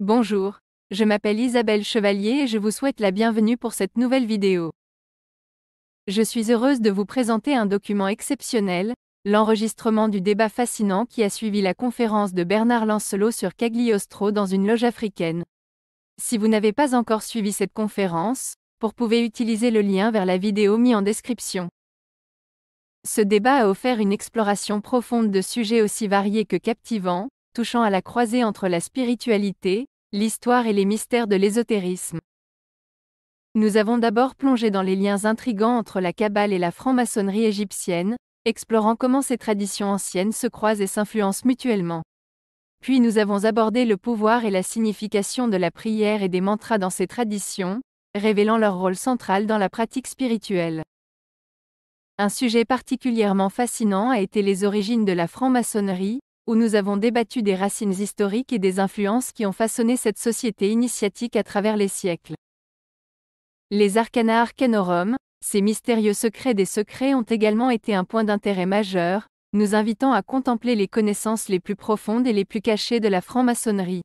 Bonjour, je m'appelle Isabelle Chevalier et je vous souhaite la bienvenue pour cette nouvelle vidéo. Je suis heureuse de vous présenter un document exceptionnel, l'enregistrement du débat fascinant qui a suivi la conférence de Bernard Lancelot sur Cagliostro dans une loge africaine. Si vous n'avez pas encore suivi cette conférence, vous pouvez utiliser le lien vers la vidéo mis en description. Ce débat a offert une exploration profonde de sujets aussi variés que captivants, touchant à la croisée entre la spiritualité, l'histoire et les mystères de l'ésotérisme. Nous avons d'abord plongé dans les liens intrigants entre la Kabbale et la franc-maçonnerie égyptienne, explorant comment ces traditions anciennes se croisent et s'influencent mutuellement. Puis nous avons abordé le pouvoir et la signification de la prière et des mantras dans ces traditions, révélant leur rôle central dans la pratique spirituelle. Un sujet particulièrement fascinant a été les origines de la franc-maçonnerie, où nous avons débattu des racines historiques et des influences qui ont façonné cette société initiatique à travers les siècles. Les Arcana Arcanorum, ces mystérieux secrets des secrets ont également été un point d'intérêt majeur, nous invitant à contempler les connaissances les plus profondes et les plus cachées de la franc-maçonnerie.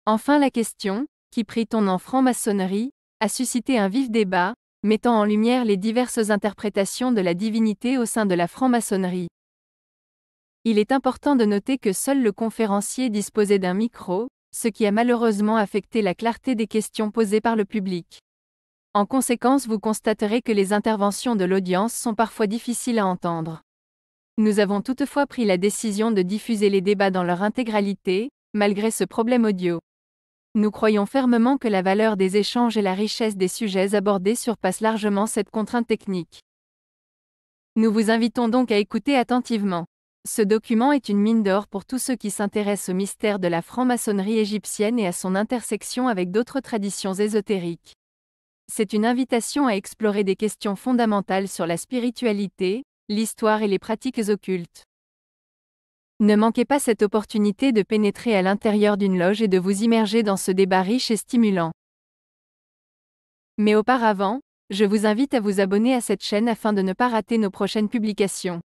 Enfin la question, qui prit ton nom franc-maçonnerie, a suscité un vif débat, mettant en lumière les diverses interprétations de la divinité au sein de la franc-maçonnerie. Il est important de noter que seul le conférencier disposait d'un micro, ce qui a malheureusement affecté la clarté des questions posées par le public. En conséquence, vous constaterez que les interventions de l'audience sont parfois difficiles à entendre. Nous avons toutefois pris la décision de diffuser les débats dans leur intégralité, malgré ce problème audio. Nous croyons fermement que la valeur des échanges et la richesse des sujets abordés surpassent largement cette contrainte technique. Nous vous invitons donc à écouter attentivement. Ce document est une mine d'or pour tous ceux qui s'intéressent au mystère de la franc-maçonnerie égyptienne et à son intersection avec d'autres traditions ésotériques. C'est une invitation à explorer des questions fondamentales sur la spiritualité, l'histoire et les pratiques occultes. Ne manquez pas cette opportunité de pénétrer à l'intérieur d'une loge et de vous immerger dans ce débat riche et stimulant. Mais auparavant, je vous invite à vous abonner à cette chaîne afin de ne pas rater nos prochaines publications.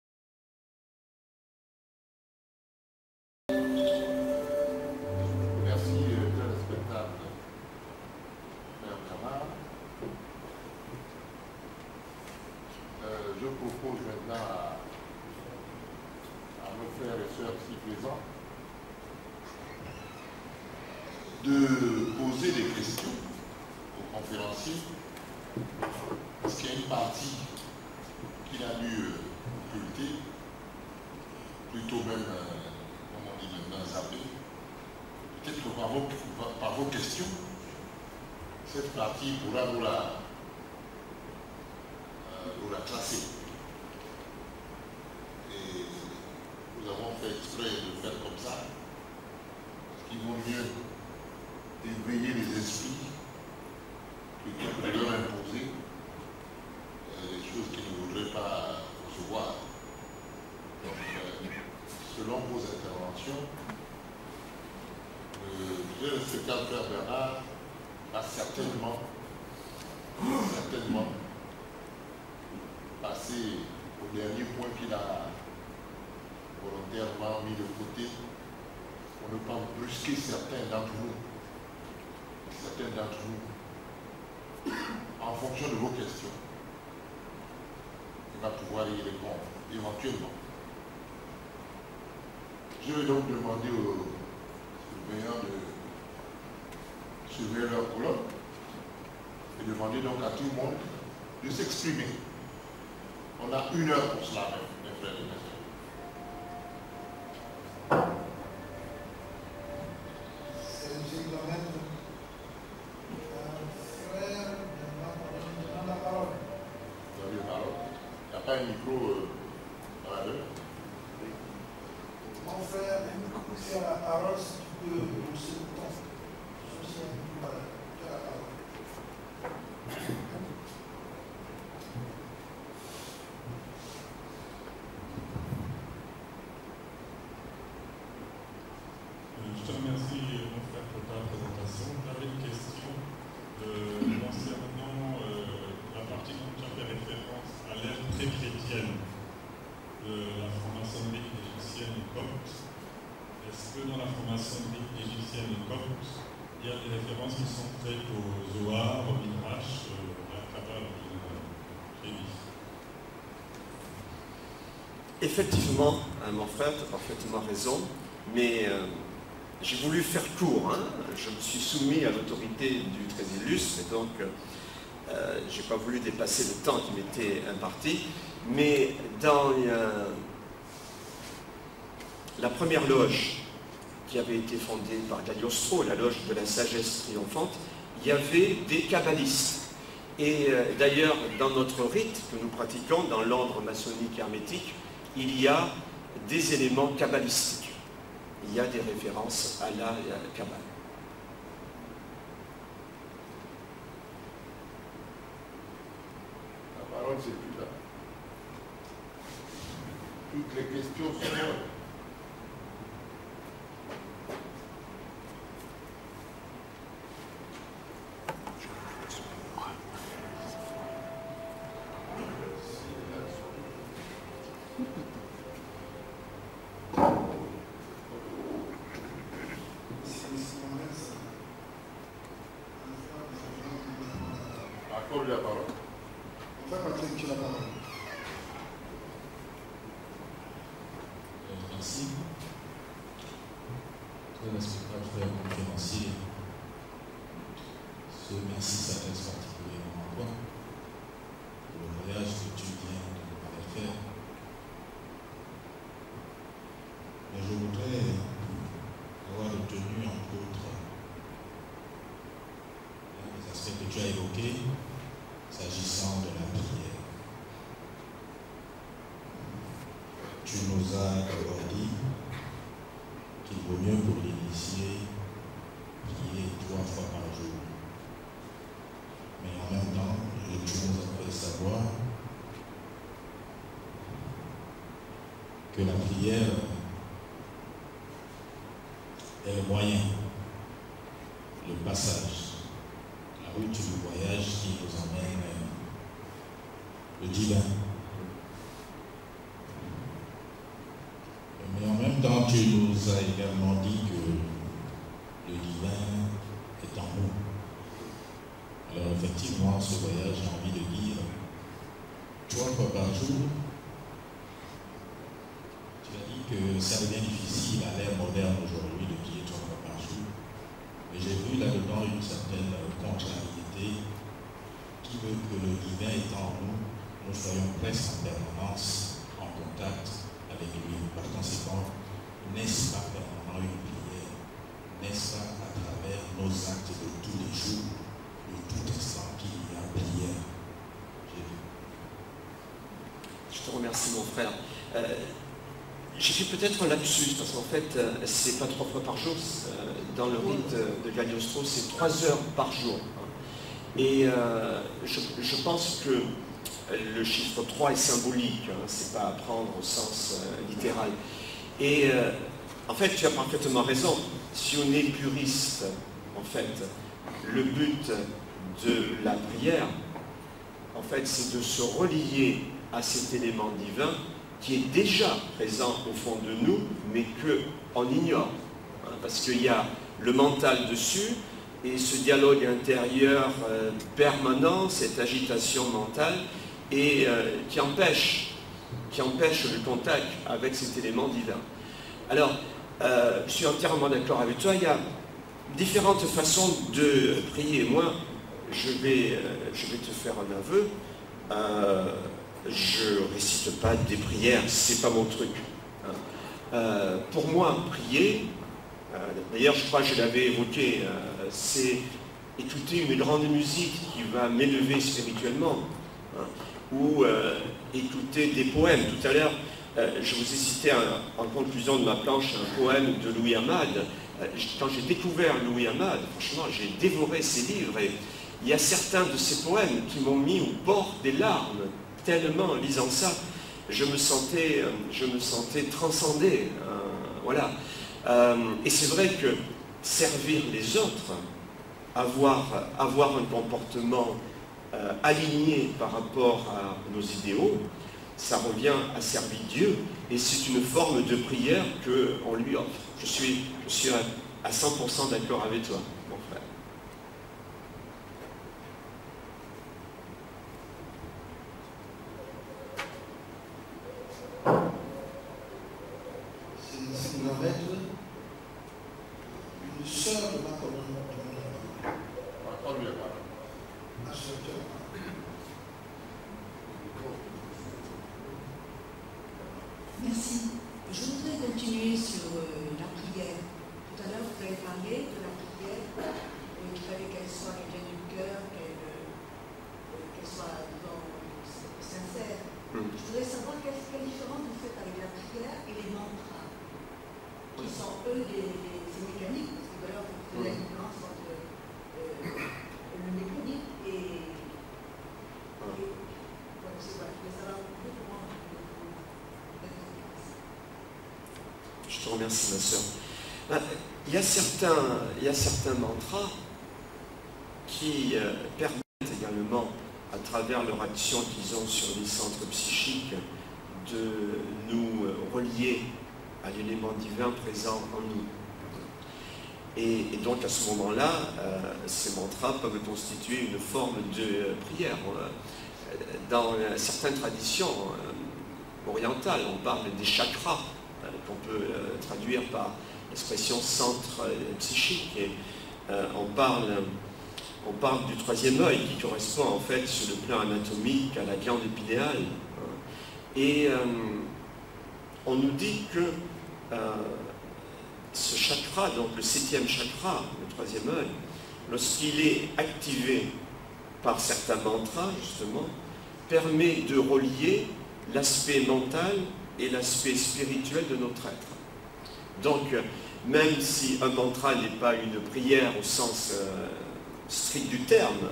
Merci, téléspectateurs. Frère Bernard. Je propose maintenant à nos frères et sœurs ici présents de poser des questions aux conférenciers, parce qu'il y a une partie qu'il a dû occulter, plutôt même, comme on dit maintenant, zapper. Peut-être que par vos questions, cette partie pourra nous la classer. Et nous avons fait exprès de faire comme ça, parce qu'il vaut mieux éveiller les esprits plutôt que de leur imposer des choses qu'ils ne voudraient pas recevoir. Donc, selon vos interventions, le respectable frère Bernard a certainement passé au dernier point qu'il a volontairement mis de côté pour ne pas brusquer certains d'entre vous, en fonction de vos questions. Il va pouvoir y répondre éventuellement. Je vais donc demander aux surveillants de surveiller leur colonne et demander donc à tout le monde de s'exprimer. On a 1 heure pour cela même, mes frères et mes sœurs. Vous avez la parole. Il n'y a pas un micro dans la main. Mon frère, c'est à la parole si tu peux pousser le temps. Voilà, tu as la parole. Je te remercie, mon frère, pour ta présentation. J'avais une question concernant la partie dont tu as fait référence à l'ère très chrétienne de la franc-maçonnerie égyptienne copte. est-ce que dans la formation égyptienne de Copte, il y a des références qui sont faites au Zohar, au Midrash, à la Kabbale, au Jévis? Effectivement, mon frère, tu as parfaitement raison, mais j'ai voulu faire court. Je me suis soumis à l'autorité du très illustre, et donc je n'ai pas voulu dépasser le temps qui m'était imparti. Mais dans la première loge qui avait été fondée par Cagliostro, la loge de la sagesse triomphante, il y avait des kabbalistes. Et d'ailleurs, dans notre rite que nous pratiquons, dans l'ordre maçonnique hermétique, il y a des éléments kabbalistiques. Il y a des références à la Kabbale. La parole, c'est plus là. Toutes les questions sont là. Accorde la parole. On va Patrick, tu as la parole. Merci. Très respectable frère conférencier. Ce merci s'adresse particulièrement à toi pour le voyage que tu viens de nous faire. Mais je voudrais avoir retenu entre autres les aspects que tu as évoqués s'agissant de la prière. Tu nous as d'abord dit qu'il vaut mieux pour l'initié prier 3 fois par jour. Mais en même temps, tu nous as fait savoir que la prière est le moyen, le passage, la route du voyage qui nous emmène le divin. Mais en même temps, tu nous as également dit que le divin est en nous. Alors effectivement, ce voyage, j'ai envie de dire, 3 fois par jour, tu as dit que ça devient difficile à l'ère moderne aujourd'hui de prier 3 fois par jour. Mais j'ai vu là-dedans une certaine contrariété qui veut que le divin étant en nous, nous soyons presque en permanence en contact avec lui. Par conséquent, n'est-ce pas permanent une prière? N'est-ce pas à travers nos actes de tous les jours, de tout instant qu'il y a prière? Je te remercie, mon frère. J'ai fait peut-être un lapsus, parce qu'en fait, c'est pas 3 fois par jour. Dans le rite de Cagliostro, c'est 3 heures par jour. Et je pense que le chiffre 3 est symbolique, c'est pas à prendre au sens littéral. Et en fait, tu as parfaitement raison. Si on est puriste, en fait, le but de la prière, en fait, c'est de se relier à cet élément divin qui est déjà présent au fond de nous, mais qu'on ignore. Parce qu'il y a le mental dessus, et ce dialogue intérieur permanent, cette agitation mentale, et qui empêche le contact avec cet élément divin. Alors, je suis entièrement d'accord avec toi, il y a différentes façons de prier. Moi, je vais te faire un aveu. Je récite pas des prières, c'est pas mon truc. Pour moi, prier, d'ailleurs je crois que je l'avais évoqué, c'est écouter une grande musique qui va m'élever spirituellement, ou écouter des poèmes. Tout à l'heure, je vous ai cité en conclusion de ma planche un poème de Louis Amade. Quand j'ai découvert Louis Amade, franchement, j'ai dévoré ses livres, et il y a certains de ces poèmes qui m'ont mis au bord des larmes, tellement en lisant ça, je me sentais transcendé. Voilà. Et c'est vrai que servir les autres, avoir un comportement aligné par rapport à nos idéaux, ça revient à servir Dieu et c'est une forme de prière qu'on lui offre. Je suis à 100% d'accord avec toi, mon frère. C'est nous la mettre une sœur de ma colonne. Accorde-lui la parole. Ma sœur de ma Merci. Je voudrais continuer sur la prière. Tout à l'heure, vous avez parlé de la prière, qu'il fallait qu'elle soit quelqu'un du cœur, qu'elle soit sincère. Je voudrais savoir quelle différence vous faites avec la prière et les mantras, qui sont eux ces mécaniques, parce que d'ailleurs, vous faites la différence entre le mécanique et voilà, c'est vrai. Je voulais savoir comment. Je te remercie, ma soeur. Il y a certains mantras qui permettent également, à travers leur action qu'ils ont sur les centres psychiques, de nous relier à l'élément divin présent en nous. Et donc à ce moment-là, ces mantras peuvent constituer une forme de prière. Dans certaines traditions orientales, on parle des chakras, qu'on peut traduire par l'expression centre psychique. Et on parle du troisième œil qui correspond en fait sur le plan anatomique à la glande épidéale. Et on nous dit que ce chakra, donc le 7e chakra, le troisième œil, lorsqu'il est activé par certains mantras, justement, permet de relier l'aspect mental et l'aspect spirituel de notre être. Donc, même si un mantra n'est pas une prière au sens strict du terme,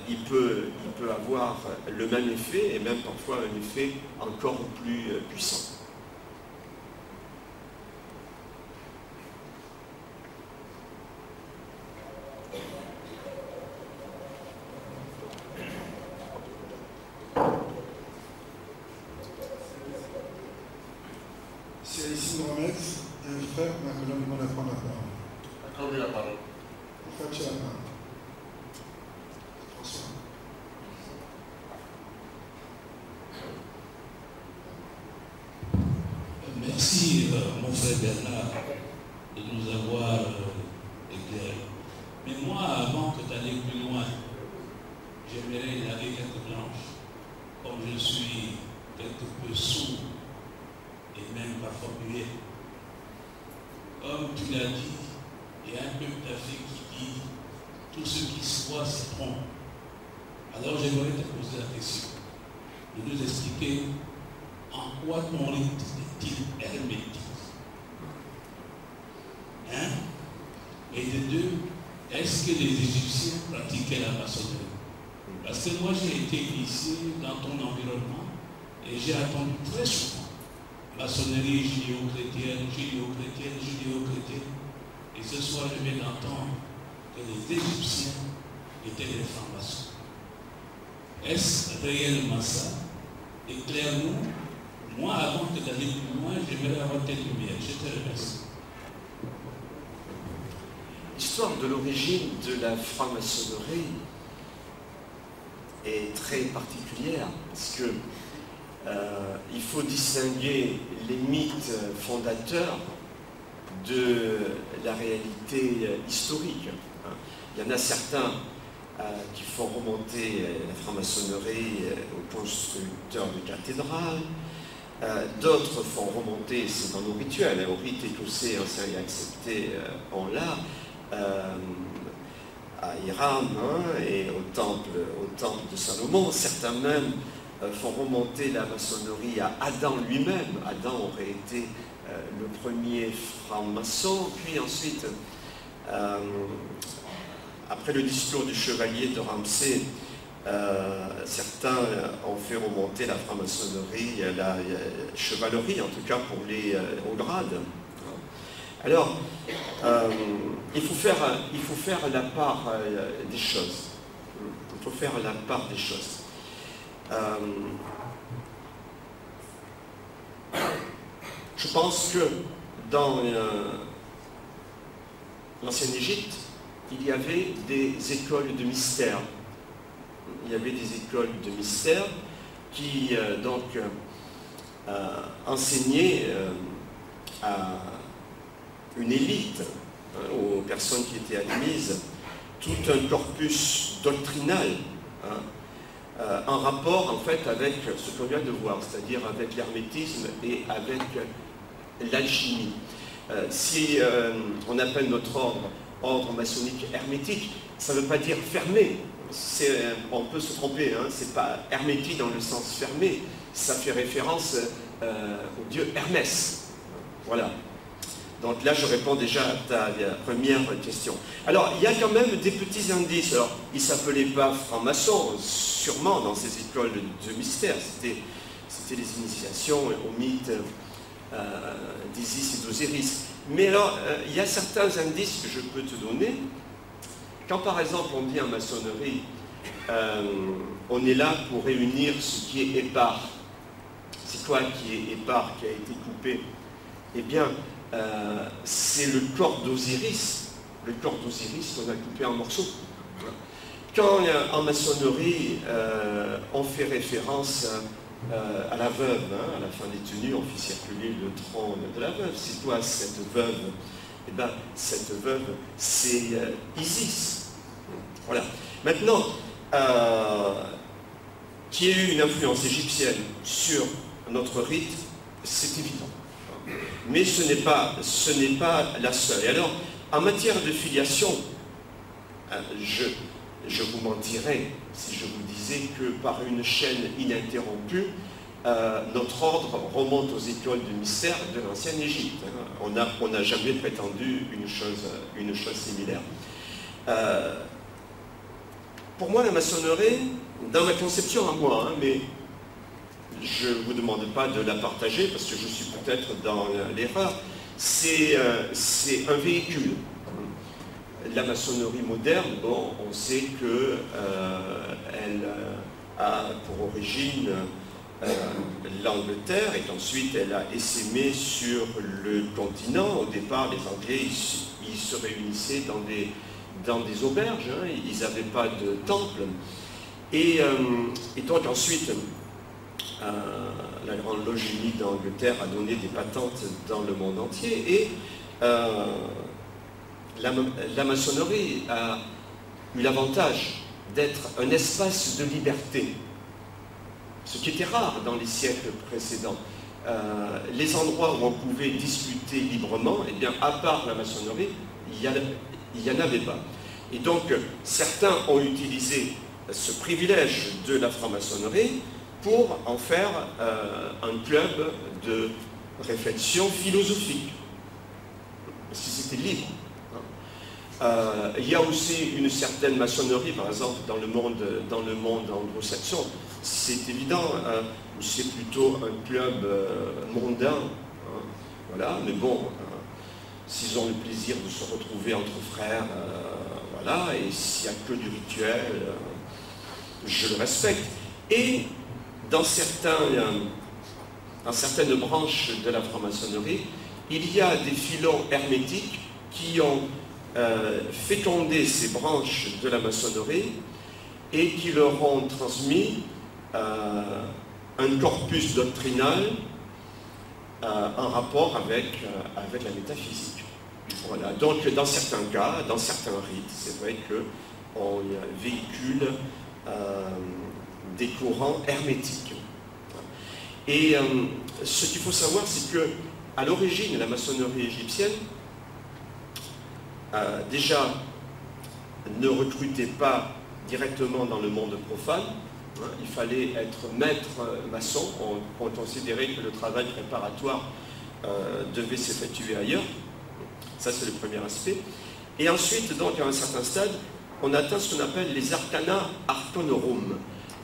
il peut avoir le même effet et même parfois un effet encore plus puissant. C'est ici Mohamed, un frère m'a demandé de prendre la parole. Accorde-lui la parole. En fait, tu as la parole. François. Merci, mon frère Bernard, de nous avoir éclairé. Mais moi, avant que d'aller plus loin, j'aimerais laver quelques planches. Comme je suis quelque peu sourd et même parfois muet. Comme tu l'as dit, il y a un peuple d'Afrique qui dit tout ce qui se voit se trompe. Alors j'aimerais te poser la question de nous expliquer en quoi ton rite est-il hermétique. Hein? Et de deux, est-ce que les Égyptiens pratiquaient la maçonnerie? Parce que moi j'ai été initié dans ton environnement et j'ai entendu très souvent maçonnerie judéo-chrétienne, judéo-chrétienne, judéo-chrétienne. Et ce soir je viens d'entendre que les Égyptiens étaient des francs-maçons. Est-ce réellement ça? Éclaire-nous. Moi, avant que d'aller plus loin, j'aimerais avoir telle lumière. Je te remercie. L'histoire de l'origine de la franc-maçonnerie est très particulière parce que il faut distinguer les mythes fondateurs de la réalité historique. Il y en a certains qui font remonter la franc-maçonnerie aux constructeurs de cathédrales. D'autres font remonter, c'est dans nos rituels, au rite écossais ancien et accepté en là, à Hiram et au temple de Salomon. Certains même font remonter la maçonnerie à Adam lui-même. Adam aurait été le premier franc-maçon, puis ensuite, après le discours du chevalier de Ramsay, certains ont fait remonter la franc-maçonnerie, la chevalerie en tout cas pour les hauts grades. Alors, il faut faire la part des choses. Il faut faire la part des choses. Je pense que dans l'ancienne Égypte, il y avait des écoles de mystère. Il y avait des écoles de mystère qui enseignaient à une élite, aux personnes qui étaient admises, tout un corpus doctrinal, en rapport en fait avec ce qu'on vient de voir, c'est-à-dire avec l'hermétisme et avec l'alchimie. Si on appelle notre ordre maçonnique hermétique, ça ne veut pas dire fermé. On peut se tromper, hein, c'est pas hermétique dans le sens fermé, ça fait référence au dieu Hermès. Voilà. Donc là, je réponds déjà à ta première question. Alors, il y a quand même des petits indices. Alors, ils ne s'appelaient pas francs-maçons, sûrement, dans ces écoles de mystère. C'était les initiations au mythe d'Isis et d'Osiris. Mais alors, il y a certains indices que je peux te donner. Quand, par exemple, on dit en maçonnerie, on est là pour réunir ce qui est épars. C'est quoi qui est épars, qui a été coupé? Eh bien, c'est le corps d'Osiris, qu'on a coupé en morceaux. Quand en maçonnerie, on fait référence à la veuve, à la fin des tenues, on fait circuler le trône de la veuve. C'est quoi cette veuve? Eh bien, cette veuve, c'est Isis. Voilà. Maintenant, qu'il y ait eu une influence égyptienne sur notre rite, c'est évident. Mais ce n'est pas la seule. Et alors, en matière de filiation, je vous mentirais si je vous disais que par une chaîne ininterrompue, notre ordre remonte aux écoles de mystère de l'ancienne Égypte. On n'a jamais prétendu une chose similaire. Pour moi, la maçonnerie, dans ma conception à moi, mais je ne vous demande pas de la partager parce que je suis peut-être dans l'erreur, c'est un véhicule. La maçonnerie moderne, bon, on sait qu'elle a pour origine l'Angleterre et qu'ensuite elle a essaimé sur le continent. Au départ, les Anglais, ils se réunissaient dans des auberges, hein, ils n'avaient pas de temple. Et donc ensuite, la Grande Loge Unie d'Angleterre a donné des patentes dans le monde entier et la maçonnerie a eu l'avantage d'être un espace de liberté, ce qui était rare dans les siècles précédents. Les endroits où on pouvait discuter librement, eh bien, à part la maçonnerie, il n'y en avait pas. Et donc, certains ont utilisé ce privilège de la franc-maçonnerie pour en faire un club de réflexion philosophique, parce que c'était libre. Il y a aussi une certaine maçonnerie, par exemple, dans le monde anglo-saxon. C'est évident, c'est plutôt un club mondain. Hein, voilà, mais bon, s'ils ont le plaisir de se retrouver entre frères, voilà, et s'il n'y a que du rituel, je le respecte. Et dans certaines branches de la franc-maçonnerie, il y a des filons hermétiques qui ont fécondé ces branches de la maçonnerie et qui leur ont transmis un corpus doctrinal en rapport avec la métaphysique. Voilà. Donc, dans certains cas, dans certains rites, c'est vrai qu'on véhicule des courants hermétiques. Et ce qu'il faut savoir, c'est que à l'origine, la maçonnerie égyptienne, déjà, ne recrutait pas directement dans le monde profane. Il fallait être maître maçon. On considérait que le travail préparatoire devait s'effectuer ailleurs. Ça, c'est le premier aspect. Et ensuite, donc, à un certain stade, on atteint ce qu'on appelle les arcana arcanorum,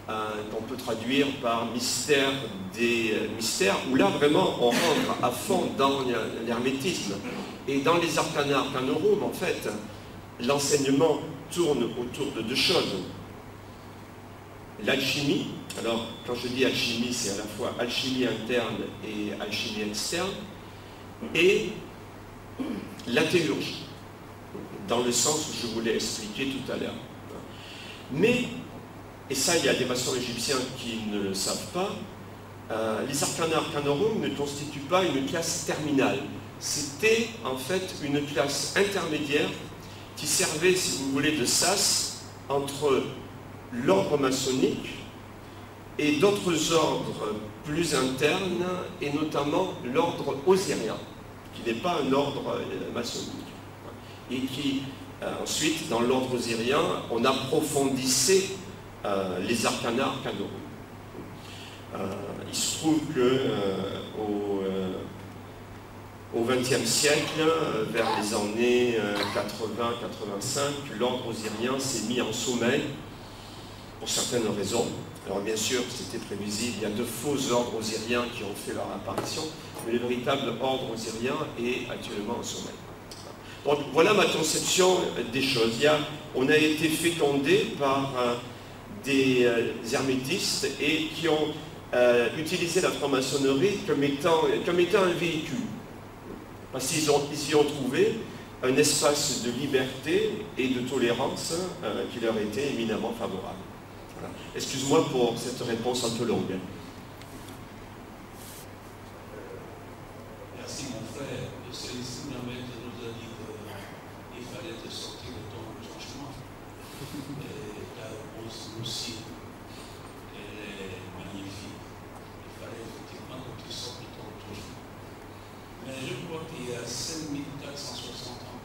qu'on peut traduire par mystère des mystères, où là, vraiment, on rentre à fond dans l'hermétisme. Et dans les arcana arcanorum, en fait, l'enseignement tourne autour de deux choses. L'alchimie, alors quand je dis alchimie, c'est à la fois alchimie interne et alchimie externe. et la théurgie, dans le sens où je vous l'ai expliqué tout à l'heure. Mais, et ça il y a des maçons égyptiens qui ne le savent pas, les Arcana Arcanorum ne constituent pas une classe terminale. C'était en fait une classe intermédiaire qui servait, si vous voulez, de sas entre l'ordre maçonnique et d'autres ordres plus internes, et notamment l'ordre osirien, qui n'est pas un ordre maçonnique. Et qui, ensuite, dans l'ordre osirien, on approfondissait les Arcana Arcanorum. Il se trouve qu'au XXe siècle, vers les années 80-85, l'ordre osirien s'est mis en sommeil pour certaines raisons. Alors bien sûr, c'était prévisible, il y a de faux ordres osiriens qui ont fait leur apparition, mais le véritable ordre osirien est actuellement en sommeil. Donc voilà ma conception des choses. On a été fécondé par des hermétistes et qui ont utilisé la franc-maçonnerie comme étant un véhicule. Parce qu'ils y ont trouvé un espace de liberté et de tolérance qui leur était éminemment favorable. Voilà. Excuse-moi pour cette réponse un peu longue. Merci mon frère. Le Célestin nous a dit qu'il fallait te sortir de ton changement. Ta réponse aussi, elle est magnifique. Il fallait effectivement que tu sortes de ton changement. Mais je crois qu'il y a 5460 ans,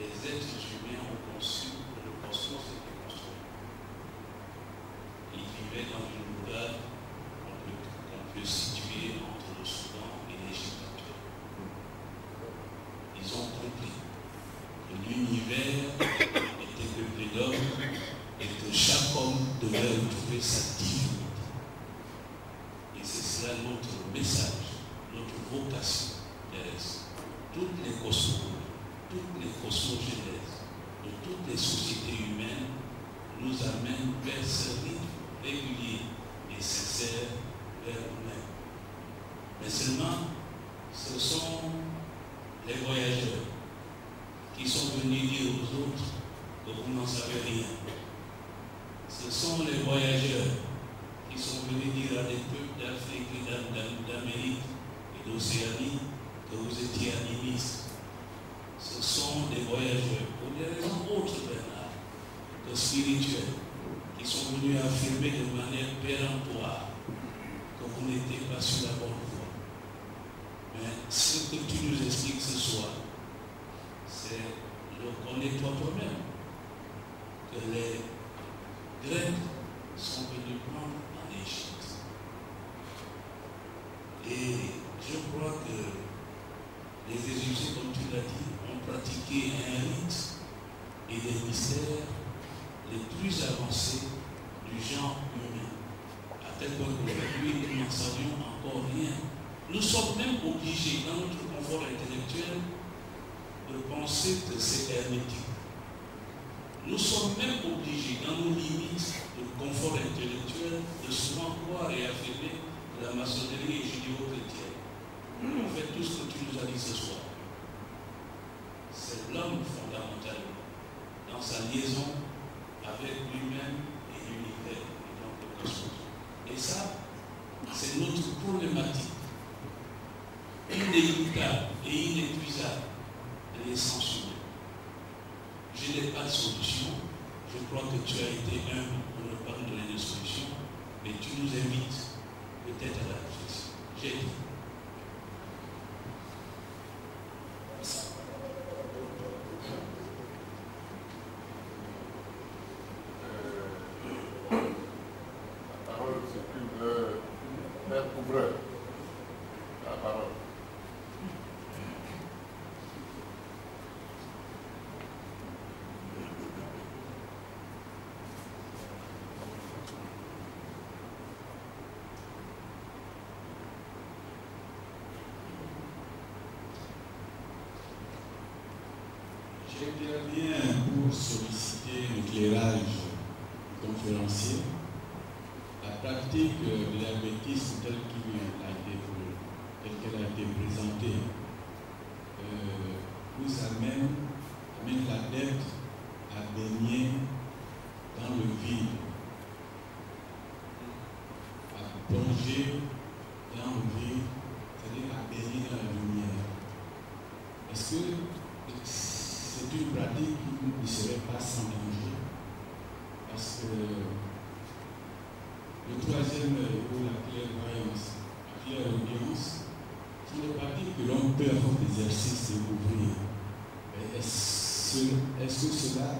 les êtres humains ont conçu le cosmos et le construit. Ils vivaient dans une bourgade qu'on peut situer entre le Soudan et l'Égypte actuelle. Ils ont compris que l'univers était peuplé d'hommes et que chaque homme devait retrouver sa divinité. Et c'est cela notre message, notre vocation terrestre. Toutes les cosmogénèses de toutes les sociétés humaines nous amènent vers ce rythme régulier et sincère vers nous-mêmes. Mais seulement, ce sont les voyageurs qui sont venus dire aux autres que vous n'en savez rien. Ce sont les voyageurs qui sont venus dire à des peuples d'Afrique et d'Amérique et d'Océanie que vous étiez animistes. Ce sont des voyageurs, pour des raisons autres, Bernard, que spirituelles, qui sont venus affirmer de manière péremptoire que vous n'étiez pas sur la bonne voie. Mais ce que tu nous expliques ce soir, c'est le connais-toi toi-même, que les Grecs sont venus prendre en Égypte. Et je crois que les Égyptiens, comme tu l'as dit, ont pratiqué un rite et des mystères les plus avancés du genre humain. À tel point qu'aujourd'hui, nous n'en savions encore rien. Nous sommes même obligés, dans notre confort intellectuel, de penser que c'est hermétique. Nous sommes même obligés, dans nos limites de confort intellectuel, de souvent croire et affirmer que la maçonnerie est judéo-chrétienne. En fait, tout ce que tu nous as dit ce soir, c'est l'homme fondamentalement, dans sa liaison avec lui-même et l'univers, et donc le cosmos. Et ça, c'est notre problématique inéluctable et inépuisable de l'essence humaine. Je n'ai pas de solution. Je crois que tu as été humble pour ne pas nous donner de solution, mais tu nous invites peut-être à la réflexion. J'ai dit. La parole, c'est plus Père Couvreur. La parole. J'interviens pour solliciter l'éclairage du conférencier. La pratique de l'hermétisme telle qu'il a été telle qu'elle a été présentée, nous amène l'adepte à baigner dans le vide, à plonger dans le vide, c'est-à-dire à baigner dans la lumière. Est-ce que c'est une pratique qui ne serait pas sans danger? Parce que le troisième niveau, la clairvoyance, la clairaudience, sont des pratiques que l'on peut avoir l'exercice découvrir. Est-ce que cela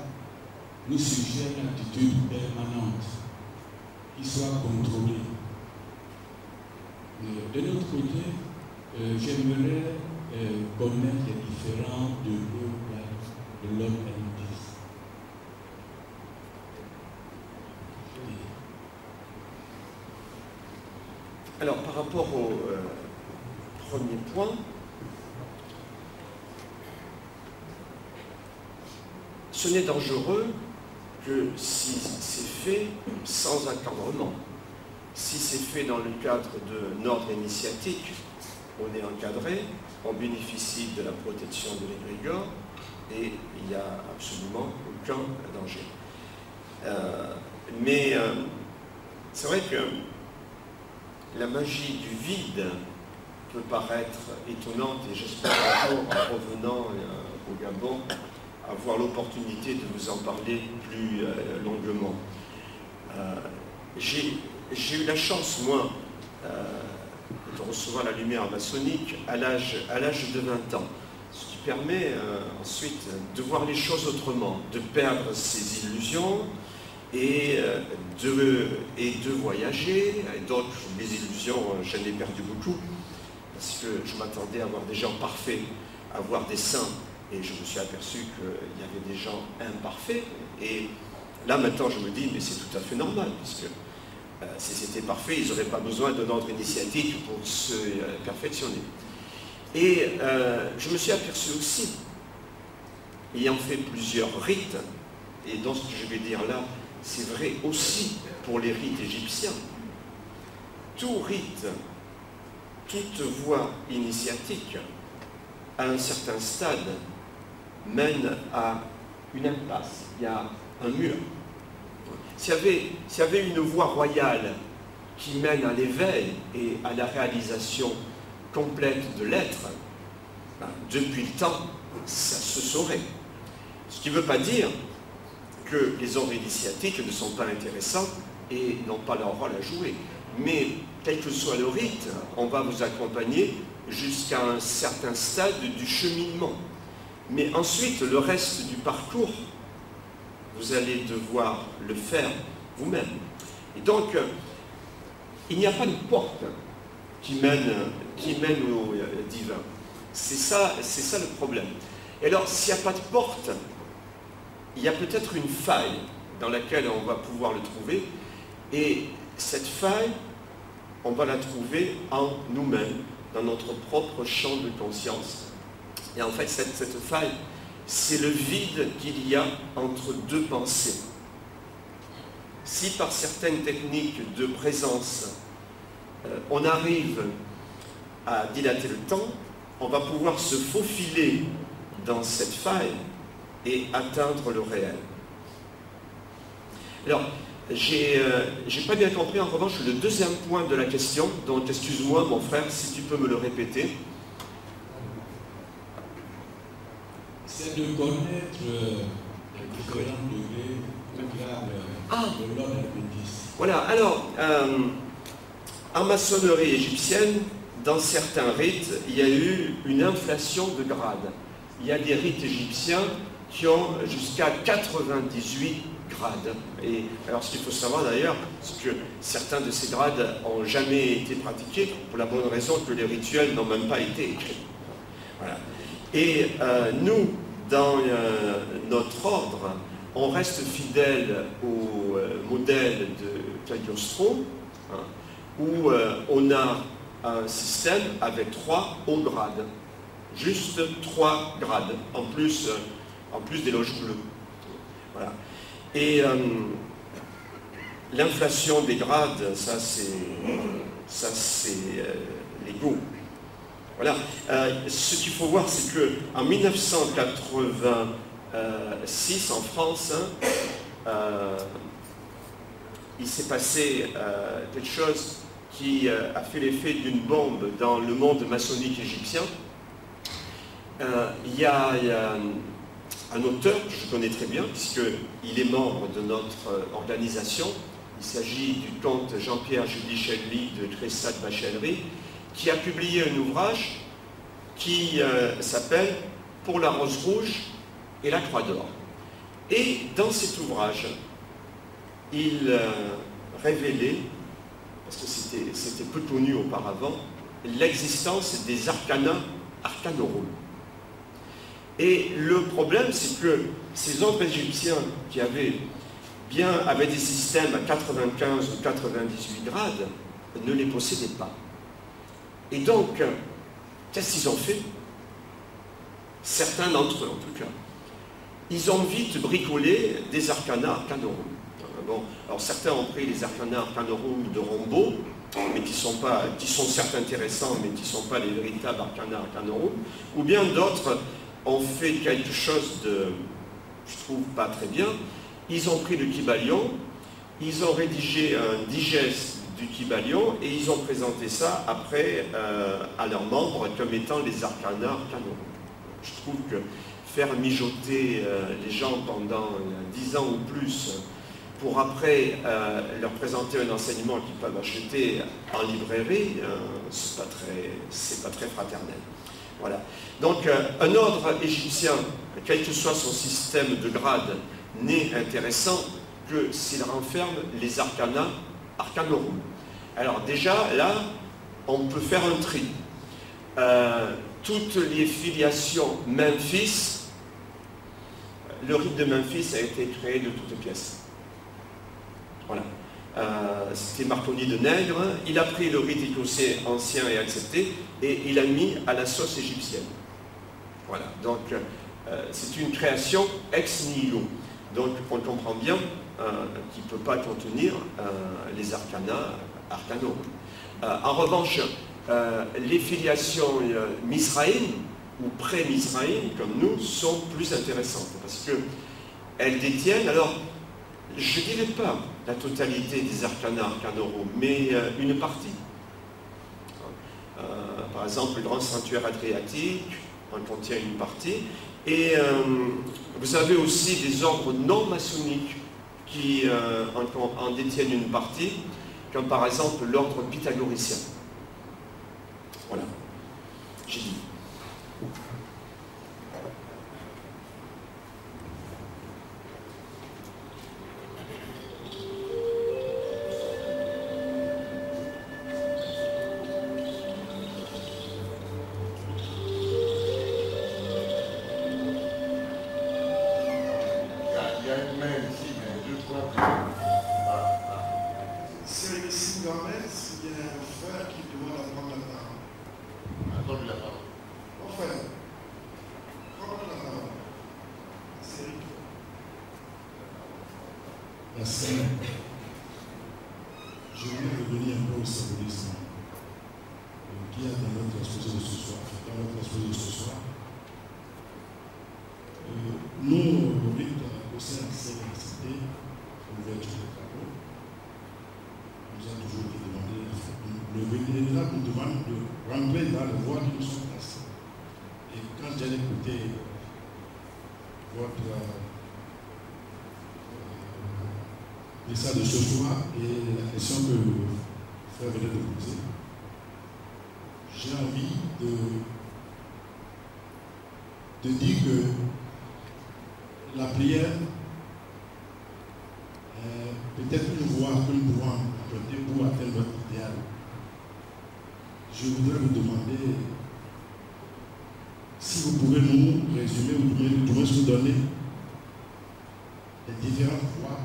nous suggère une attitude permanente qui soit contrôlée? De notre côté, j'aimerais connaître les différents degrés de l'homme héritage. Alors, par rapport au premier point, ce n'est dangereux que si c'est fait sans encadrement. Si c'est fait dans le cadre d'un ordre initiatique, on est encadré, on bénéficie de la protection de l'égrégore et il n'y a absolument aucun danger. Mais c'est vrai que la magie du vide peut paraître étonnante et j'espère un jour, en revenant au Gabon, avoir l'opportunité de vous en parler plus longuement. J'ai eu la chance, moi, de recevoir la lumière maçonnique à l'âge de 20 ans, ce qui permet ensuite de voir les choses autrement, de perdre ses illusions et de voyager. Et donc, les illusions, j'en ai perdu beaucoup, parce que je m'attendais à voir des gens parfaits, à voir des saints, et je me suis aperçu qu'il y avait des gens imparfaits. Et là, maintenant, je me dis, mais c'est tout à fait normal, puisque si c'était parfait, ils n'auraient pas besoin d'un ordre initiatique pour se perfectionner. Et je me suis aperçu aussi, ayant fait plusieurs rites, et dans ce que je vais dire là, c'est vrai aussi pour les rites égyptiens, tout rite, toute voie initiatique, à un certain stade, mène à une impasse, il y a un mur. S'il y avait une voie royale qui mène à l'éveil et à la réalisation complète de l'être, depuis le temps, ça se saurait. Ce qui ne veut pas dire que les ordres initiatiques ne sont pas intéressants et n'ont pas leur rôle à jouer. Mais, quel que soit le rite, on va vous accompagner jusqu'à un certain stade du cheminement. Mais ensuite, le reste du parcours, vous allez devoir le faire vous-même. Et donc, il n'y a pas de porte qui mène au divin. C'est ça le problème. Et alors, s'il n'y a pas de porte, il y a peut-être une faille dans laquelle on va pouvoir le trouver. Et cette faille, on va la trouver en nous-mêmes, dans notre propre champ de conscience. Et en fait, cette faille, c'est le vide qu'il y a entre deux pensées. Si par certaines techniques de présence, on arrive à dilater le temps, on va pouvoir se faufiler dans cette faille et atteindre le réel. Alors, j'ai pas bien compris en revanche le deuxième point de la question, donc excuse-moi mon frère si tu peux me le répéter. C'est de connaître les différents degrés de l'ordre adventiste. Voilà, alors, en maçonnerie égyptienne, dans certains rites, il y a eu une inflation de grades. Il y a des rites égyptiens qui ont jusqu'à 98 grades. Et alors, ce qu'il faut savoir d'ailleurs, c'est que certains de ces grades n'ont jamais été pratiqués pour la bonne raison que les rituels n'ont même pas été écrits. Voilà. Et nous, dans notre ordre, on reste fidèle au modèle de Cagliostro, hein, où on a un système avec 3 hauts grades. Juste 3 grades, en plus des loges bleues. Voilà. Et l'inflation des grades, ça c'est l'ego. Voilà. Ce qu'il faut voir, c'est qu'en 1986, en France, il s'est passé quelque chose qui a fait l'effet d'une bombe dans le monde maçonnique égyptien. Il y a un auteur que je connais très bien, puisqu'il est membre de notre organisation. Il s'agit du comte Jean-Pierre Judy Shelby de Cressat Bachellerie, qui a publié un ouvrage qui s'appelle « Pour la rose rouge et la croix d'or ». Et dans cet ouvrage, il révélait, parce que c'était peu connu auparavant, l'existence des arcana arcanorum. Et le problème, c'est que ces hommes égyptiens qui avaient des systèmes à 95 ou 98 grades ne les possédaient pas. Et donc, qu'est-ce qu'ils ont fait? Certains d'entre eux, en tout cas. Ils ont vite bricolé des arcana arcanorum. Bon, alors certains ont pris les arcana arcanorum de Rombaud, mais qui sont certes intéressants, mais qui ne sont pas les véritables arcana arcanorum, ou bien d'autres ont fait quelque chose de, je trouve, pas très bien. Ils ont pris le Kybalion, ils ont rédigé un digeste du Kybalion et ils ont présenté ça après à leurs membres comme étant les arcana arcanorum. Je trouve que faire mijoter les gens pendant 10 ans ou plus pour après leur présenter un enseignement qu'ils peuvent acheter en librairie, c'est pas très fraternel. Voilà. Donc un ordre égyptien, quel que soit son système de grade, n'est intéressant que s'il renferme les arcana arcanorum. Alors déjà, là, on peut faire un tri. Toutes les filiations Memphis, le rite de Memphis a été créé de toutes pièces. Voilà. C'était Marconi de Nègre, il a pris le rite écossais ancien et accepté, et il a mis à la sauce égyptienne. Voilà. Donc, c'est une création ex nihilo. Donc, on comprend bien qu'il ne peut pas contenir les arcana arcanorum. En revanche, les filiations misraïnes ou pré-misraïnes, comme nous, sont plus intéressantes parce qu'elles détiennent, alors, je ne dirais pas la totalité des arcana arcanorum, mais une partie. Par exemple, le grand sanctuaire adriatique en contient une partie. Et vous avez aussi des ordres non maçonniques qui en détiennent une partie, comme par exemple l'ordre pythagoricien. Voilà, j'ai dit. Je voulais revenir un peu au symbolisme qu'il y a dans notre exposé de ce soir. Nous, au rite au sein de cette université, l'ouverture des travaux, nous a toujours été demandé, le vénérable nous demande de rentrer dans les voies qui nous sont placées. Et quand j'ai écouté votre message de ce soir et la question que le frère venait de poser, j'ai envie de dire que la prière est peut-être une voie que nous pouvons emprunter pour atteindre notre idéal. Je voudrais vous demander si vous pouvez nous résumer ou nous donner les différentes voies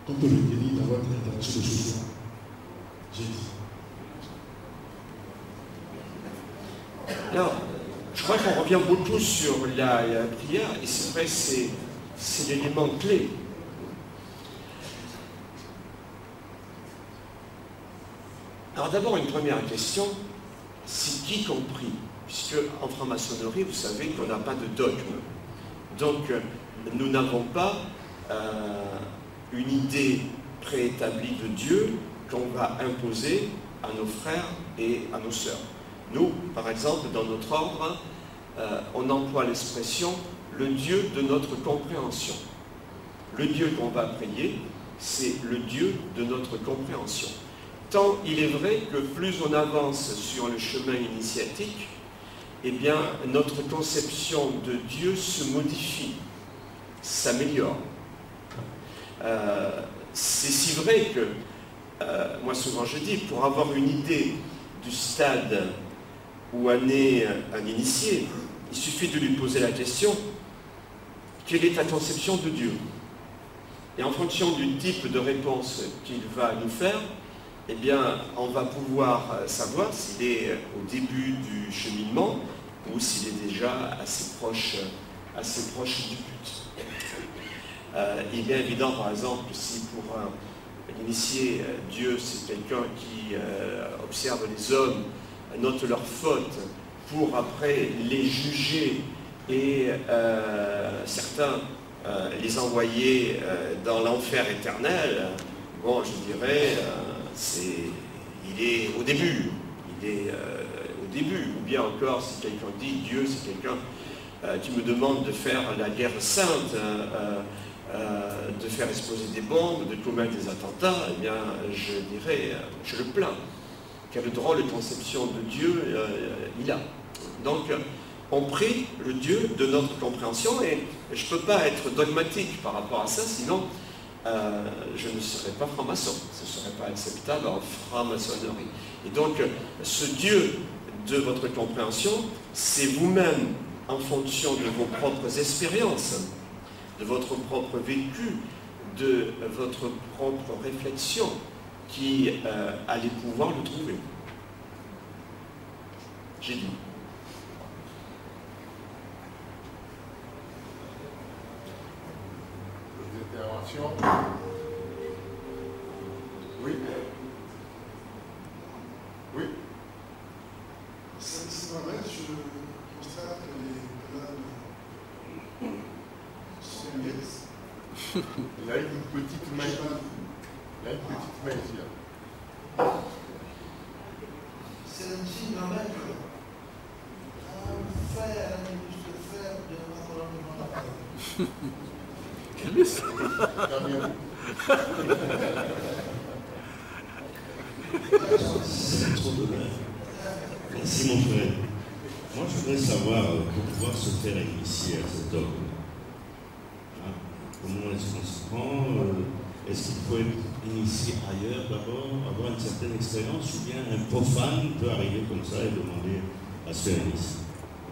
qu'on peut retenir dans votre intervention de ce soir. J'ai dit. Alors, je crois qu'on revient beaucoup sur la prière, et c'est vrai, c'est l'élément clé. Alors d'abord, une première question, c'est qui compris, puisque en franc-maçonnerie, vous savez qu'on n'a pas de dogme. Donc, nous n'avons pas une idée préétablie de Dieu qu'on va imposer à nos frères et à nos sœurs. Nous, par exemple, dans notre ordre, on emploie l'expression « le Dieu de notre compréhension ». Le Dieu qu'on va prier, c'est le Dieu de notre compréhension. Tant il est vrai que plus on avance sur le chemin initiatique, eh bien, notre conception de Dieu se modifie, s'améliore. C'est si vrai que, moi souvent je dis, pour avoir une idée du stade où en est un initié, il suffit de lui poser la question, quelle est ta conception de Dieu? Et en fonction du type de réponse qu'il va nous faire, eh bien, on va pouvoir savoir s'il est au début du cheminement ou s'il est déjà assez proche du but. Il est bien évident, par exemple, si pour un initié, Dieu, c'est quelqu'un qui observe les hommes, note leurs fautes, pour après les juger et certains les envoyer dans l'enfer éternel, bon, je dirais, il est au début. Il est au début. Ou bien encore, si quelqu'un dit Dieu, c'est quelqu'un qui me demande de faire la guerre sainte, de faire exploser des bombes, de commettre des attentats, eh bien, je dirais, je le plains. Quelle drôle de conception de Dieu il a. Donc, on prie le Dieu de notre compréhension et je ne peux pas être dogmatique par rapport à ça, sinon je ne serais pas franc-maçon. Ce ne serait pas acceptable en franc-maçonnerie. Et donc, ce Dieu de votre compréhension, c'est vous-même en fonction de vos propres expériences, de votre propre vécu, de votre propre réflexion, qui allez pouvoir le trouver. J'ai dit. Intervention. Oui. Oui. C'est vrai, je constate que les peuades sont liées. Il a une petite main. Il a une petite main ici. Là. C'est un signe d'un mec. Un fer, un illustre fer de la colonne de la C'est trop dommage. Merci mon frère. Moi je voudrais savoir, pour pouvoir se faire initier à cet homme, hein, comment est-ce qu'on se prend, est-ce qu'il faut être initié ailleurs d'abord, avoir une certaine expérience, ou bien un profane peut arriver comme ça et demander à se faire initier?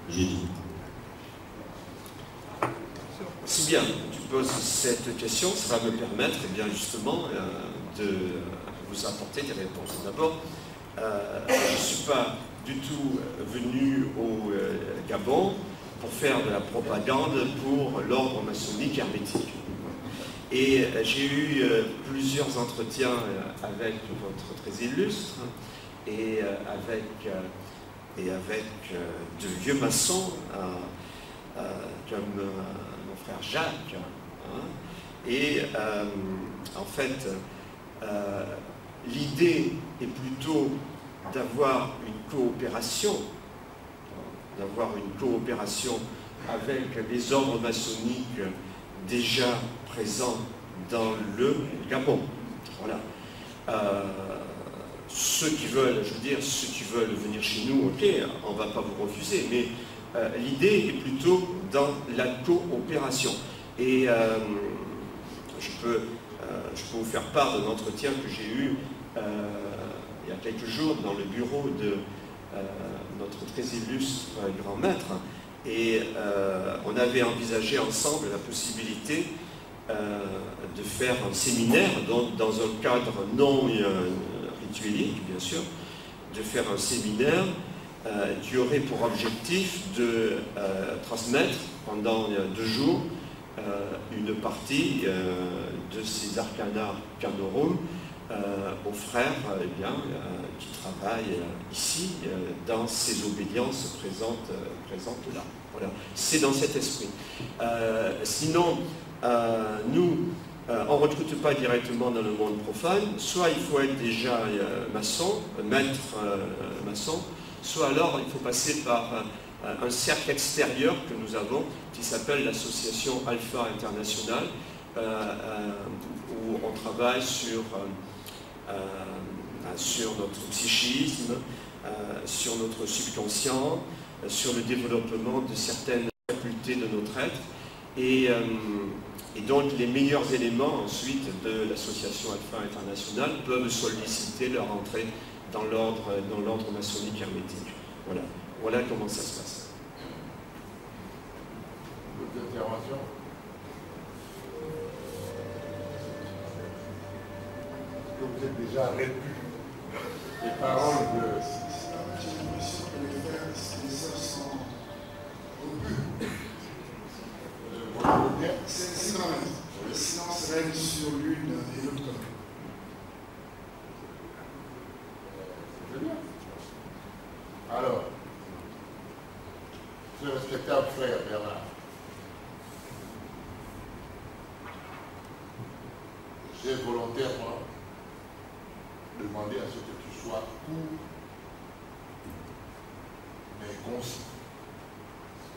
J'ai dit. Si bien tu poses cette question, ça va me permettre eh bien, justement de vous apporter des réponses. D'abord, je ne suis pas du tout venu au Gabon pour faire de la propagande pour l'ordre maçonnique hermétique. Et j'ai eu plusieurs entretiens avec votre très illustre et avec de vieux maçons comme mon frère Jacques. Et en fait, l'idée est plutôt d'avoir une coopération avec les ordres maçonniques déjà présents dans le Gabon. Voilà. Ceux qui veulent, je veux dire, ceux qui veulent venir chez nous, ok, on ne va pas vous refuser, mais l'idée est plutôt dans la coopération. Et je peux vous faire part d'un entretien que j'ai eu il y a quelques jours dans le bureau de notre très illustre grand maître. Et on avait envisagé ensemble la possibilité de faire un séminaire, donc dans un cadre non rituelique, bien sûr, de faire un séminaire qui aurait pour objectif de transmettre pendant 2 jours une partie de ces arcana canorum aux frères qui travaillent ici, dans ces obédiences présentes là. Voilà. C'est dans cet esprit. Sinon, nous, on ne recrute pas directement dans le monde profane, soit il faut être déjà maçon, maître maçon, soit alors il faut passer par un cercle extérieur que nous avons, qui s'appelle l'association Alpha International, où on travaille sur notre psychisme, sur notre subconscient, sur le développement de certaines facultés de notre être. Et donc les meilleurs éléments ensuite de l'association Alpha International peuvent solliciter leur entrée dans l'ordre maçonnique hermétique. Voilà. Voilà comment ça se passe. D'autres interventions? Que vous êtes déjà répu les paroles de... J'ai l'impression que les heures sont au but. C'est quand même. Le silence règne sur l'une et l'autre côté. Très bien. Alors, très respectable frère Bernard, j'ai volontairement demandé à ce que tu sois court, mais concis.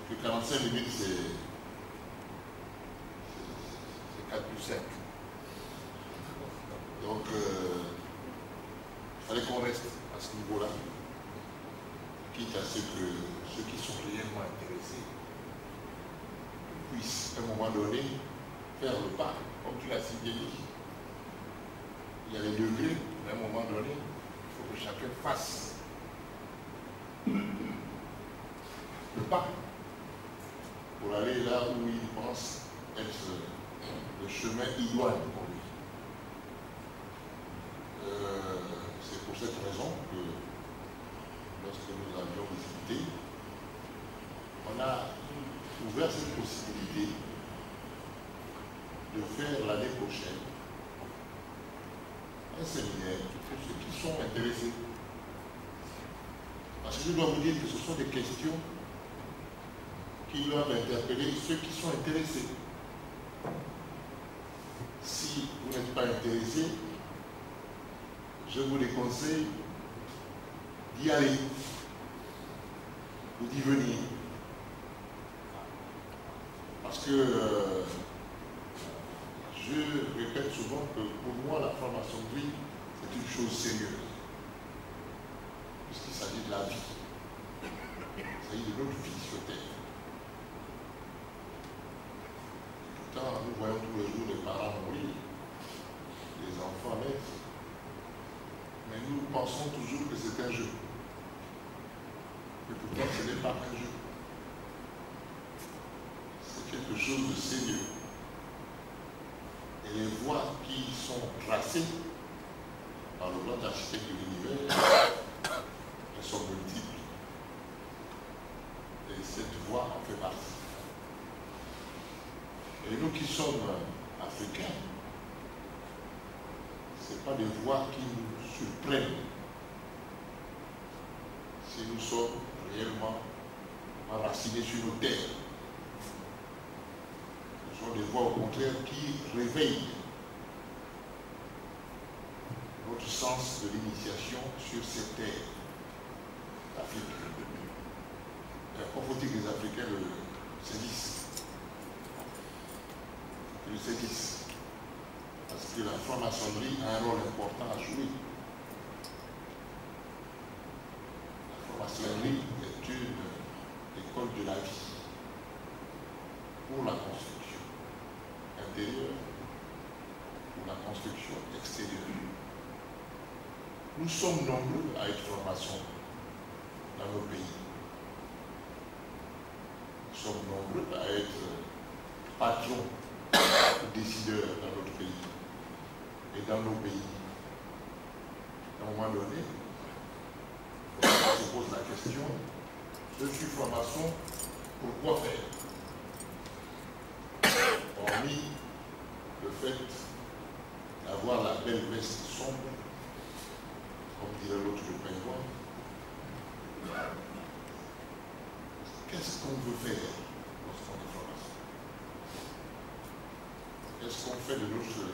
Que 45 minutes, c'est 4 plus 5. Donc, il fallait qu'on reste à ce niveau-là, quitte à ce que ceux qui sont réellement intéressés puissent, à un moment donné, faire le pas, comme tu l'as si bien dit. Il y a les degrés, mais à un moment donné, il faut que chacun fasse le pas pour aller là où il pense être le chemin idoine pour lui. C'est pour cette raison que lorsque nous avions discuté, on a ouvert cette possibilité de faire l'année prochaine un séminaire pour ceux qui sont intéressés. Parce que je dois vous dire que ce sont des questions qui doivent interpeller ceux qui sont intéressés. Si vous n'êtes pas intéressé, je vous déconseille d'y aller ou d'y venir. Parce que je répète souvent que pour moi la franc-maçonnerie c'est une chose sérieuse. Puisqu'il s'agit de la vie. Il s'agit de notre vie sur terre. Pourtant, nous voyons tous les jours les parents mourir, les enfants naître. Mais nous pensons toujours que c'est un jeu. Et pourtant, ce n'est pas un jeu. C'est quelque chose de sérieux. Et les voies qui sont tracées par le grand architecte de l'univers, elles sont multiples. Et cette voie en fait partie. Et nous qui sommes africains, ce n'est pas des voies qui nous surprennent si nous sommes réellement enracinés sur nos terres. Ce sont des voies au contraire qui réveillent notre sens de l'initiation sur ces terres d'Afrique. Il faut que les Africains le saisissent. Le saisissent. Parce que la franc-maçonnerie a un rôle important à jouer. La franc-maçonnerie est une école de la vie pour la construction intérieure, pour la construction extérieure. Nous sommes nombreux à être francs-maçons dans nos pays. Nous sommes nombreux à être patrons ou décideurs dans notre pays et dans nos pays. À un moment donné, on se pose la question, je suis franc-maçon, pourquoi faire? Hormis le fait d'avoir la belle veste sombre, comme dirait l'autre le pingouin. Qu'est-ce qu'on veut faire lorsqu'on est franc-maçon? Qu'est-ce qu'on fait de notre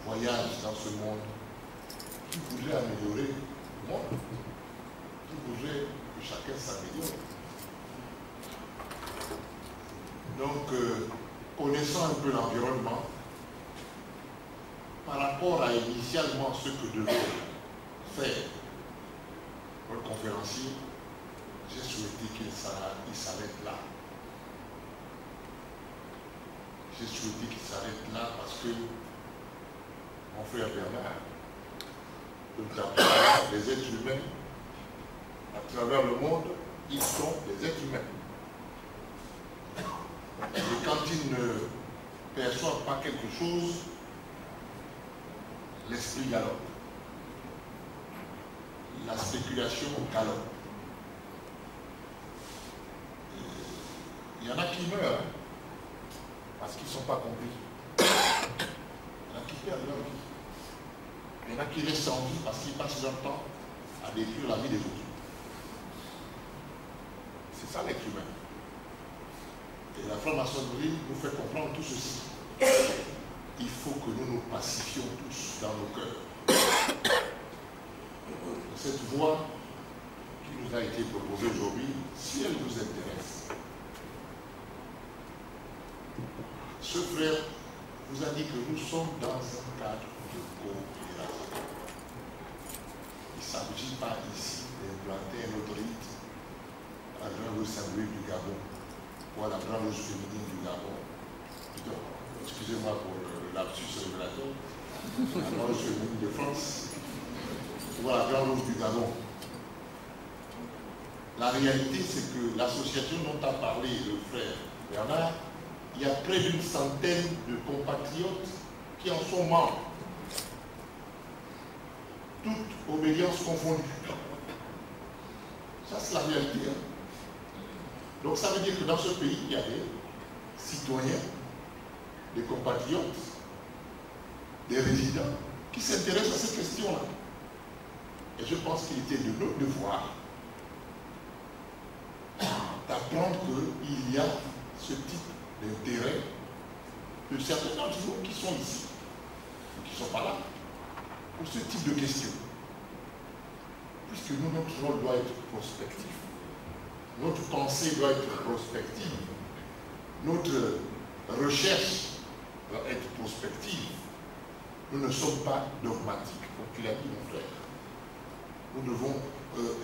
voyage dans ce monde qui voudrait améliorer le monde, qui voudrait que chacun s'améliore? Donc, connaissant un peu l'environnement, par rapport à initialement ce que devait faire notre conférencier, j'ai souhaité qu'il s'arrête là. J'ai souhaité qu'il s'arrête là parce que mon frère Bernard, les êtres humains, à travers le monde, ils sont des êtres humains. Et quand ils ne perçoivent pas quelque chose, l'esprit galope. La spéculation galope. Il y en a qui meurent parce qu'ils ne sont pas compris. Il y en a qui perdent leur vie. Il y en a qui restent en vie parce qu'ils passent leur temps à détruire la vie des autres. C'est ça l'être humain. Et la franc-maçonnerie nous fait comprendre tout ceci. Il faut que nous nous pacifions tous dans nos cœurs. Cette voie qui nous a été proposée aujourd'hui, si elle vous intéresse, ce frère vous a dit que nous sommes dans un cadre de coopération. Il ne s'agit pas ici d'implanter un autre rite à la grande rose symbolique du Gabon ou à la grande rose féminine du Gabon. Excusez-moi pour le lapsus révélateur, la grande rose féminine de France ou à la grande rose du Gabon. La réalité, c'est que l'association dont a parlé le frère Bernard, il y a près d'une centaine de compatriotes qui en sont membres. Toutes obédiences confondues. Ça, c'est la réalité. Hein. Donc, ça veut dire que dans ce pays, il y a des citoyens, des compatriotes, des résidents qui s'intéressent à ces questions-là. Et je pense qu'il était de notre devoir d'apprendre qu'il y a ce type d'intérêt de certains d'entre nous qui sont ici, ou qui ne sont pas là, pour ce type de questions. Puisque nous, notre rôle doit être prospectif. Notre pensée doit être prospective. Notre recherche doit être prospective. Nous ne sommes pas dogmatiques, comme tu l'as dit, mon frère. Nous devons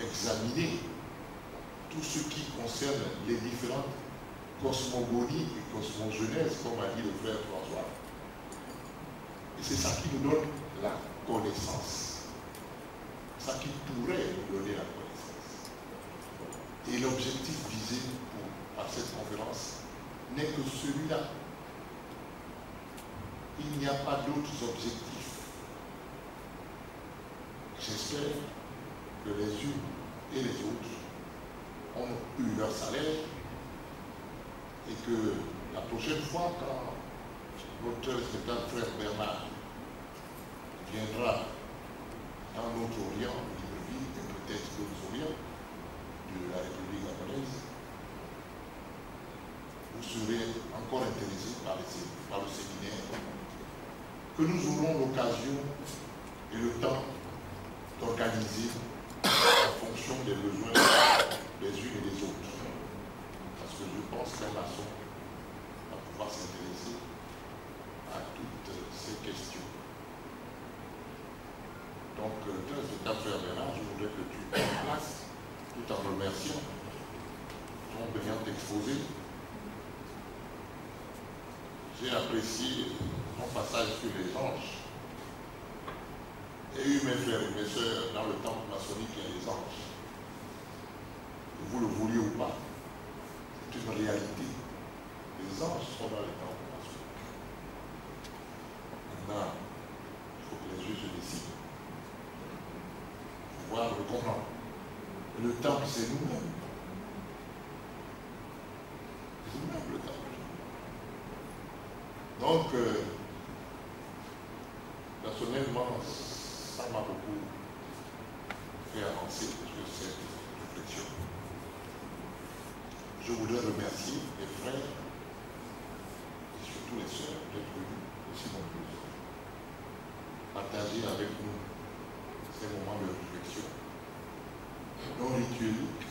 examiner tout ce qui concerne les différentes cosmogonies et cosmogenèses, comme a dit le frère François. Et c'est ça qui nous donne la connaissance. Ça qui pourrait nous donner la connaissance. Et l'objectif visé par cette conférence n'est que celui-là. Il n'y a pas d'autres objectifs. J'espère que les unes et les autres ont eu leur salaire et que la prochaine fois, quand notre respectable frère Bernard viendra dans notre Orient, Libreville, et peut-être d'autres Orients de la République gabonaise, vous serez encore intéressés par le séminaire que nous aurons l'occasion et le temps d'organiser en fonction des besoins des unes et des autres. Parce que je pense qu'un maçon va pouvoir s'intéresser à toutes ces questions. Donc, très frère Bernard, je voudrais que tu prennes place, tout en remerciant ton brillant exposé. J'ai apprécié ton passage sur les anges. Et eu mes frères et mes sœurs dans le temple maçonnique, il y a les anges. Que vous le vouliez ou pas, c'est une réalité. Les anges sont dans le temple maçonnique. Maintenant, il faut que les yeux se décident. Il faut voir le comprendre. Et le temple, c'est nous-mêmes. C'est nous-mêmes le temple. Donc, la m'a beaucoup fait avancer sur cette réflexion. Je voudrais remercier les frères et surtout les sœurs d'être venus aussi nombreux, partager avec nous ces moments de réflexion non ritueliques.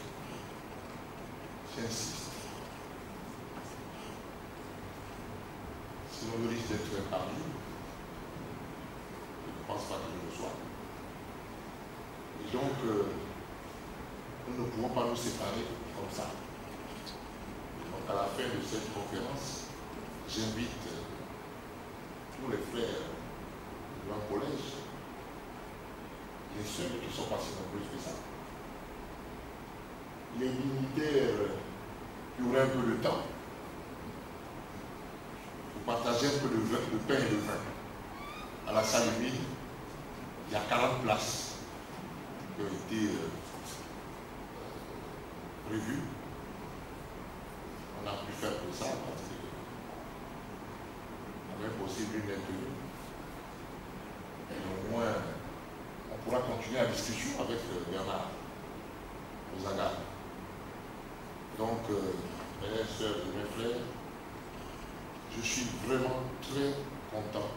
J'insiste. Sinon le risque d'être épargné, je ne pense pas que je le sois. Et donc, nous ne pouvons pas nous séparer comme ça. Donc, à la fin de cette conférence, j'invite tous les frères du Grand Collège, les seuls qui sont pas si nombreux que ça, les dignitaires qui auraient un peu de temps pour partager un peu de pain et de vin. À la salle humide, il y a 40 places qui ont été prévues. On a pu faire que ça parce que même possible une tenue. Et au moins, on pourra continuer la discussion avec Bernard Ozaga. Donc, mes sœurs et mes frères, je suis vraiment très content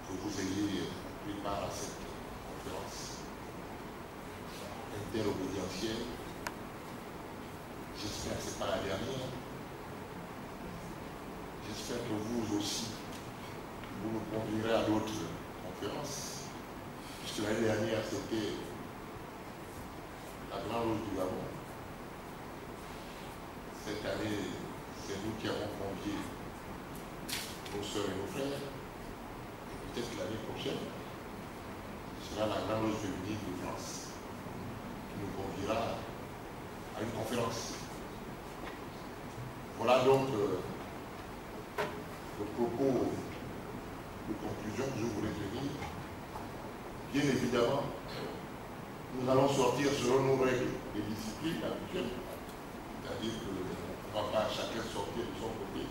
que vous ayez pris part à cette conférence interobédientielle. J'espère que ce n'est pas la dernière. J'espère que vous aussi, vous nous conduirez à d'autres conférences. Puisque l'année dernière, c'était la Grande Rose du Gabon. Cette année, c'est nous qui avons convié nos sœurs et nos frères. Et peut-être que l'année prochaine, ce sera la Grande Rose féminine de France qui nous conviera à une conférence. Voilà donc le propos de conclusion que je voulais tenir. Bien évidemment, nous allons sortir selon nos règles et disciplines habituelles. C'est-à-dire qu'on ne va pas chacun sortir de son côté.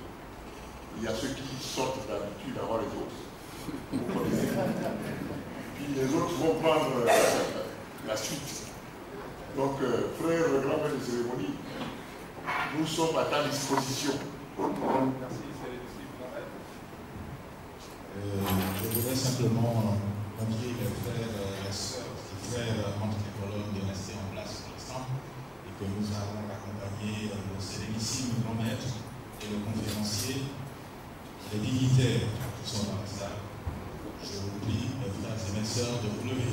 Il y a ceux qui sortent d'habitude avant les autres. Vous connaissez. Puis les autres vont prendre la suite. Donc, frère, grand maître de cérémonie, nous sommes à ta disposition. Merci. Je voudrais simplement convier les frères et les sœurs, les frères entre les colonnes de rester en place pour l'instant et que nous allons accompagner le sérénissime grand maître et le conférencier, les dignitaires qui sont dans la salle. Je vous prie, mes frères et mes sœurs, de vous lever.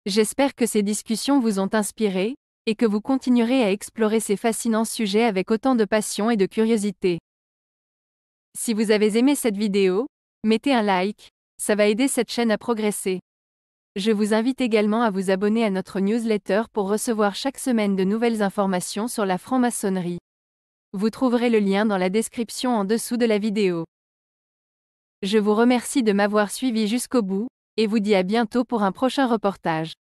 J'espère que ces discussions vous ont inspiré, et que vous continuerez à explorer ces fascinants sujets avec autant de passion et de curiosité. Si vous avez aimé cette vidéo, mettez un like, ça va aider cette chaîne à progresser. Je vous invite également à vous abonner à notre newsletter pour recevoir chaque semaine de nouvelles informations sur la franc-maçonnerie. Vous trouverez le lien dans la description en dessous de la vidéo. Je vous remercie de m'avoir suivi jusqu'au bout, et vous dis à bientôt pour un prochain reportage.